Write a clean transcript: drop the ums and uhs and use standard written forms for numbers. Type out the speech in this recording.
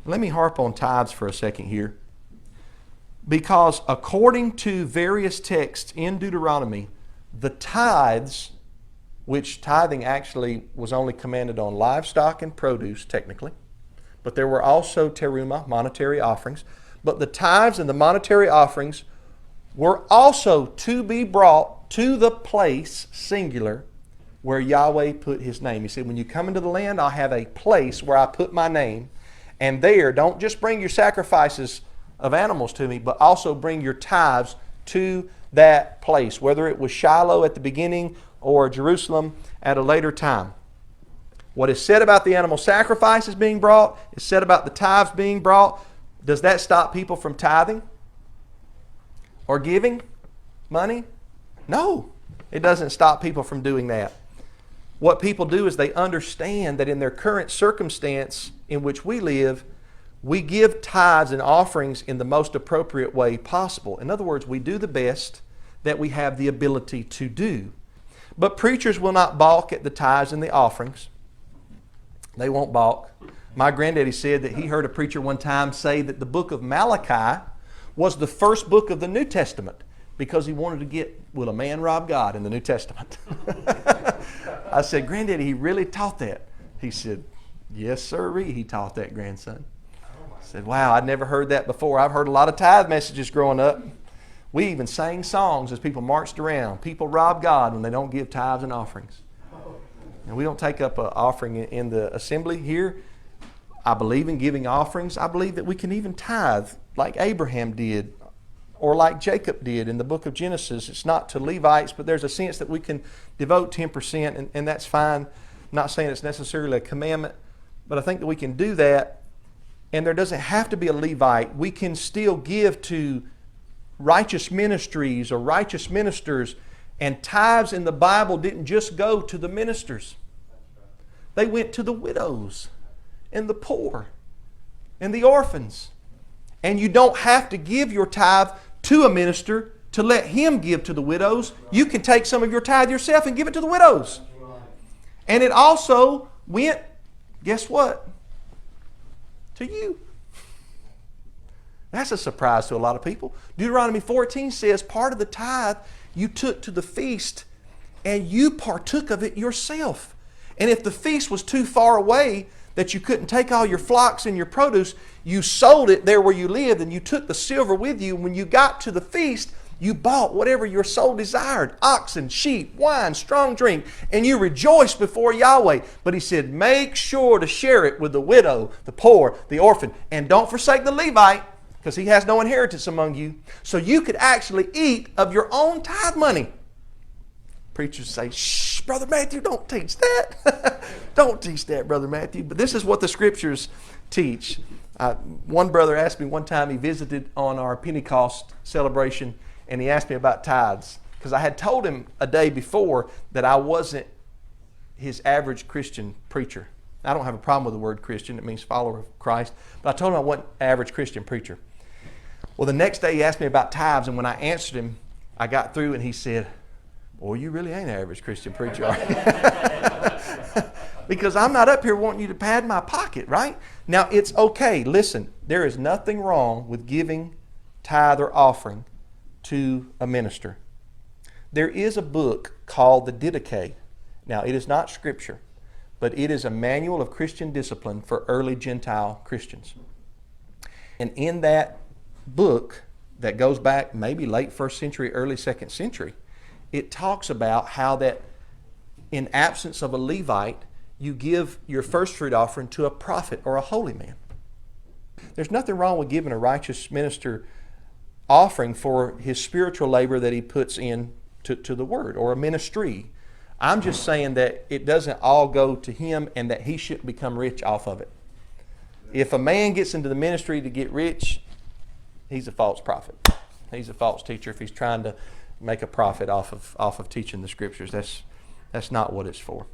Let me harp on tithes for a second here. Because according to various texts in Deuteronomy, the tithes, which tithing actually was only commanded on livestock and produce, technically, but there were also teruma, monetary offerings. But the tithes and the monetary offerings were also to be brought to the place, singular, where Yahweh put His name. He said, when you come into the land, I'll have a place where I put my name. And there, don't just bring your sacrifices of animals to me, but also bring your tithes to that place, whether it was Shiloh at the beginning or Jerusalem at a later time. What is said about the animal sacrifices being brought is said about the tithes being brought. Does that stop people from tithing or giving money? No, it doesn't stop people from doing that. What people do is they understand that in their current circumstance in which we live, we give tithes and offerings in the most appropriate way possible. In other words, we do the best that we have the ability to do. But preachers will not balk at the tithes and the offerings. They won't balk. My granddaddy said that he heard a preacher one time say that the book of Malachi was the first book of the New Testament because he wanted to get, will a man rob God in the New Testament? I said, Granddaddy, he really taught that. He said, yes, sir, he taught that, grandson. I said, wow, I'd never heard that before. I've heard a lot of tithe messages growing up. We even sang songs as people marched around. People rob God when they don't give tithes and offerings. And we don't take up an offering in the assembly here. I believe in giving offerings. I believe that we can even tithe like Abraham did or like Jacob did in the book of Genesis. It's not to Levites, but there's a sense that we can devote 10%, and that's fine. I'm not saying it's necessarily a commandment, but I think that we can do that, and there doesn't have to be a Levite. We can still give to righteous ministries or righteous ministers, and tithes in the Bible didn't just go to the ministers. They went to the widows and the poor and the orphans. And you don't have to give your tithe to a minister to let him give to the widows. You can take some of your tithe yourself and give it to the widows. And it also went, guess what? To you. That's a surprise to a lot of people. Deuteronomy 14 says part of the tithe you took to the feast and you partook of it yourself. And if the feast was too far away that you couldn't take all your flocks and your produce, you sold it there where you lived and you took the silver with you. When you got to the feast, you bought whatever your soul desired, oxen, sheep, wine, strong drink, and you rejoiced before Yahweh. But he said, make sure to share it with the widow, the poor, the orphan, and don't forsake the Levite, because he has no inheritance among you. So you could actually eat of your own tithe money. Preachers say, shh, Brother Matthew, don't teach that. Don't teach that, Brother Matthew. But this is what the Scriptures teach. One brother asked me one time, he visited on our Pentecost celebration, and he asked me about tithes. Because I had told him a day before that I wasn't his average Christian preacher. I don't have a problem with the word Christian. It means follower of Christ. But I told him I wasn't an average Christian preacher. Well, the next day he asked me about tithes, and when I answered him, I got through and he said, well, you really ain't an average Christian preacher, are you? Because I'm not up here wanting you to pad my pocket, right? Now, it's okay. Listen, there is nothing wrong with giving tithe or offering to a minister. There is a book called the Didache. Now, it is not Scripture, but it is a manual of Christian discipline for early Gentile Christians. And in that book that goes back maybe late 1st century, early 2nd century, it talks about how that in absence of a Levite, you give your first fruit offering to a prophet or a holy man. There's nothing wrong with giving a righteous minister offering for his spiritual labor that he puts in to the Word, or a ministry. I'm just saying that it doesn't all go to him and that he shouldn't become rich off of it. If a man gets into the ministry to get rich, he's a false prophet. He's a false teacher if he's trying to make a profit off of teaching the Scriptures. That's not what it's for.